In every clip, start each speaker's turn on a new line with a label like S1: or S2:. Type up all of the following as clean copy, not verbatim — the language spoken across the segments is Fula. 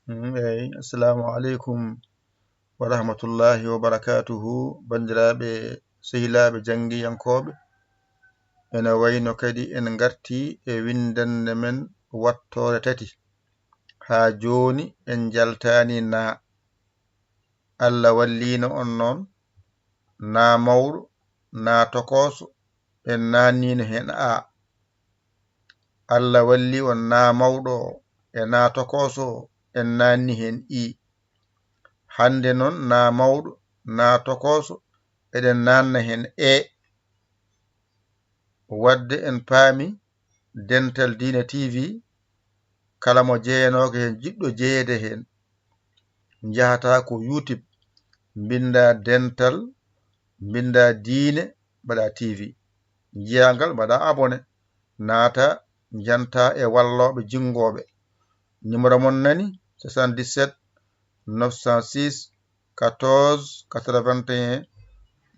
S1: Assalamu alaikum wa rahmatullahi wa barakatuhu. Bandiraɓe sehilaɓe jangiyankoɓe, ene wayno kadi en garti e windande men wattore tati. Ha joni en jaltani na. Allah wallino on noon na mawɗo na tokoso en nannino hen a. Allah walli on na mawɗo e na tokoso en nanni hen i. Hande noon na mawɗo na tokoso eɗen nanna hen e. Wadde en paami Dental Dina TV kala mo jeeyanoke hen jiɗɗo jeeyede hen jahata ko YouTube binda Dental binda Diine mbaɗa TV jiyangal mbaɗa abonné naata janta e walloɓe jingoɓe. Numéro mon nani 77 906 14 81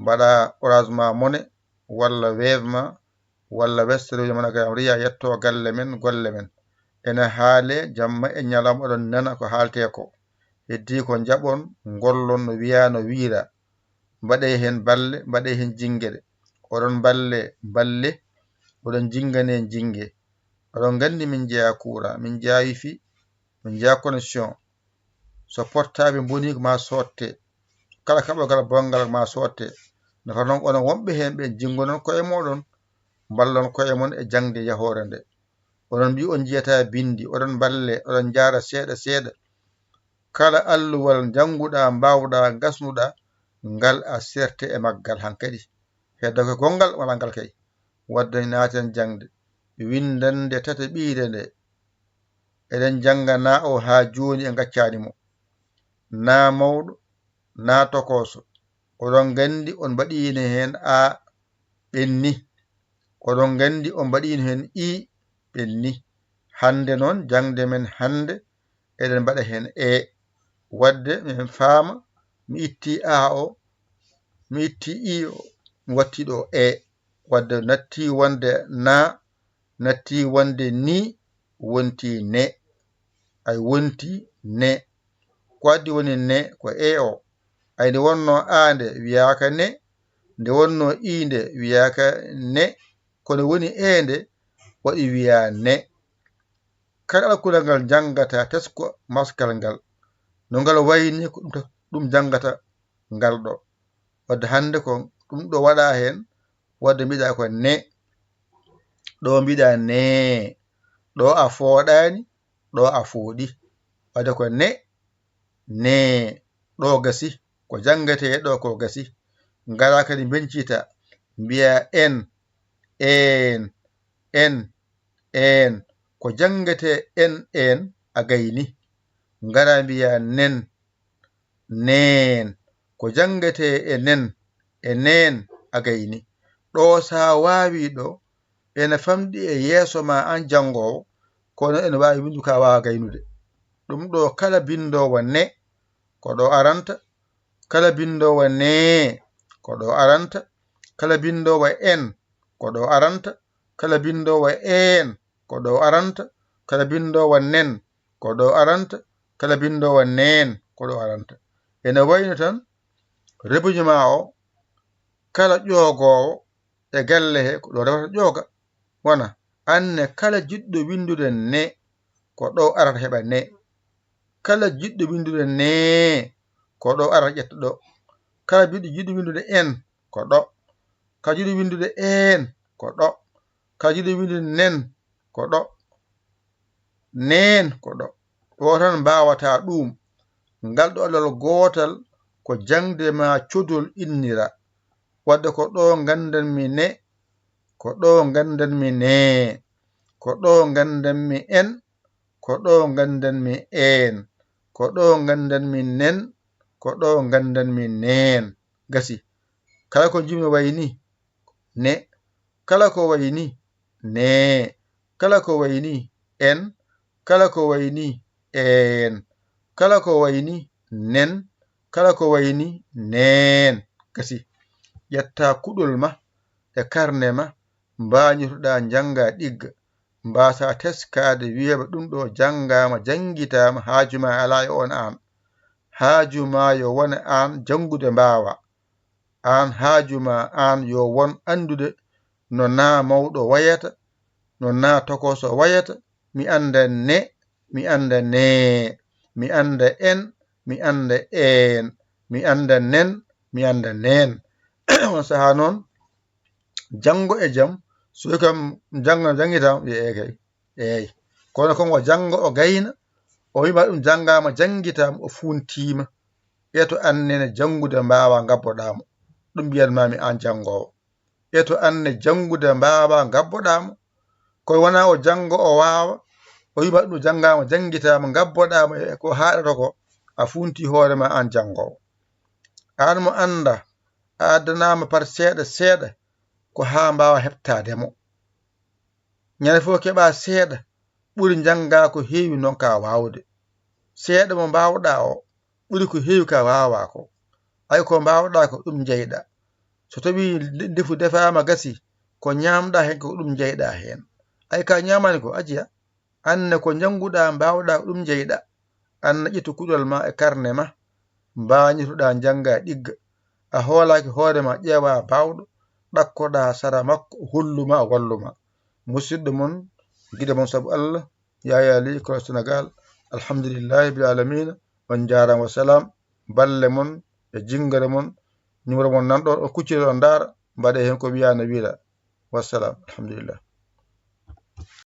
S1: mbaɗa Orange Money walla Wave ma walla Western Union monagam riya yetto galle men golle men. Ene haale jamma e ñalawma oɗon nana ko haalte ko. Heddi ko jaɓon gollon no wiya no wiira. Mbaɗe hen balle mbaɗe hen jinggueɗe. Oɗon balle balle oɗon jingane jingue. Oɗon gandi min jeeya courant, min jeeya wifi, min jeeya connexion. So portable boni ko ma sotte. Kala kaɓogal bongal ma sotte. Nafa noon onon wonɓe hen ɓe jingonon koye moɗon ballon koye mon e jangde yahore nde. Onon mbi on jiyata bindi, oɗon balle oɗon jara seeɗa seeɗa. Kala alluwal janguɗa mbawɗa gasnuɗa ngal a serte e maggal hankadi. Hedda ko gongal wala ngal kay. Wadde naaten jangde. Windande tata ɓiire nde. Eɗen janga na o ha joni e gaccani mo. Na mawɗo na tokoso. Oɗon gandi on mbaɗino hen a ɓenni. Oɗon gandi on mbaɗino hen i ɓenni. Hande noon jangde men hande eɗen mbaɗa hen e. Wadde min faama mi itti a o mi itti i o mi watti ɗo e. Wadde natti wonde na natti wonde ni wonti ne. Ay wonti ne. Ko addi woni ne ko e o. Ay nde wonno a nde wiyaka ne. Nde wonno i nde wiyaka ne. Kono woni e nde waɗi wiya ne. Kala alkulal ngal jangata tesko maskal ngal no ngal wayni ko ɗum jangata ngal ɗo. Wadde hande ko ɗum ɗo waɗa hen wadde mbiɗa ko ne. Ɗo mbiɗa ne. Ɗo a fooɗani ɗo a fooɗi. Wadde ko ne ne. Ɗo gasi ko jangate ɗo ko gasi. Ngara kadi bencita mbiya en en ko jangate en a gayni. Ngara mbiya nen nen ko jangate e nen a gayni. Ɗo sa wawi ɗo ene famɗi e yeeso ma an jangowo kono ene wawi windu ka wawa gaynude. Ɗum ɗo kala bindowo ne ko ɗo aranta. Kala bindowo ne ko ɗo aranta. Kala bindowo en ko ɗo aranta. Kala bindowo en ko ɗo aranta. Kala bindowo nen ko ɗo aranta. Kala bindowo nen ko ɗo aranta. Ene wayno tan rebuño ma o kala ƴogowo e galle he ko ɗo rewata ƴoga wona anne kala jiɗɗo windude ne ko ɗo arata heɓa ne. Kala jiɗɗo windude ne ko ɗo arata ƴetta ɗo. Kala jiɗɗo windude en ko ɗo. Kala jiɗɗo windude en ko ɗo. Kala jiɗɗo windude nen ko ɗo. Nen ko ɗo. Ɗo tan mbawata ɗum. Ngal ɗo allal gotal ko jangde ma codol innira. Wadde ko ɗo gandanmi ne. Ko ɗo gandanmi ne. Ko ɗo gandanmi en. Ko ɗo gandanmi en. Ko ɗo gandanmi nen. Ko ɗo gandanmi nen. Gasi. Kala ko jimmi wayni ne. Kala ko wayni ne. Kala ko wayni en. Kala ko wayni en. Kala ko wayni nen. Kala ko wayni nen. Gasi. Ƴetta kuɗol ma e karne ma mbañotoɗa janga ɗigga. mbasa teskade wi'eɓe ɗum ɗo janngama janngitama haajuma ala e on an. Haajuma yo wona an jangude mbawa, an haajuma an yo won andude no na mawɗo wayata, no na tokoso wayata. Mi anda ne, mi anda ne, mi anda en, mi anda en, mi anda nen, mi anda nen. On saha noon janngo e jaam so kam jangitam kay eyi kono kon o janngo o gayna o wima ɗum janngama janngitama o funtima eto annene janngude mbawa gabboɗamo ɗum mbiyatmami an janngowo. Eto anne janngude mbawa gabboɗamo koye wona o janngo o wawa o wima ɗum janngama janngitama gabboɗama e ko haɗata ko a funti hoorema an janngowo. An mo anda a addanama par seeɗa seeɗa ko ha mbawa heɓtademo. Ñande fof keɓa seeɗa ɓuri jangga ko heewi noon ka wawde. Seeɗa mo mbawɗa o ɓuri ko heewi ka wawa ko. Ay ko mbawɗa ko ɗum jeyɗa. So tawi ndefu defama gasi ko ñamɗa hen ko ɗum jeyɗa hen. Ay ka ñamani ko ajiya anne ko jannguɗa mbawɗa ko ɗum jeyɗa. Anne ƴettu kuɗol ma e karne ma mbañitoɗa jangga ɗigga. A hoolaki hoorema ƴeewa bawɗo ɗakkoɗa sara makko holluma walluma. Musidɗo mon guiɗo mon saabu Allah Yaya Ly ko Sénégal. Alhamdulillahi bil alamina. On jarama wassalam. Balle mon e jinggare mon numéro mon nanɗon o kuccire on daara mbaɗe hen ko wiyano wiira. Wassalam. Alhamdulillah.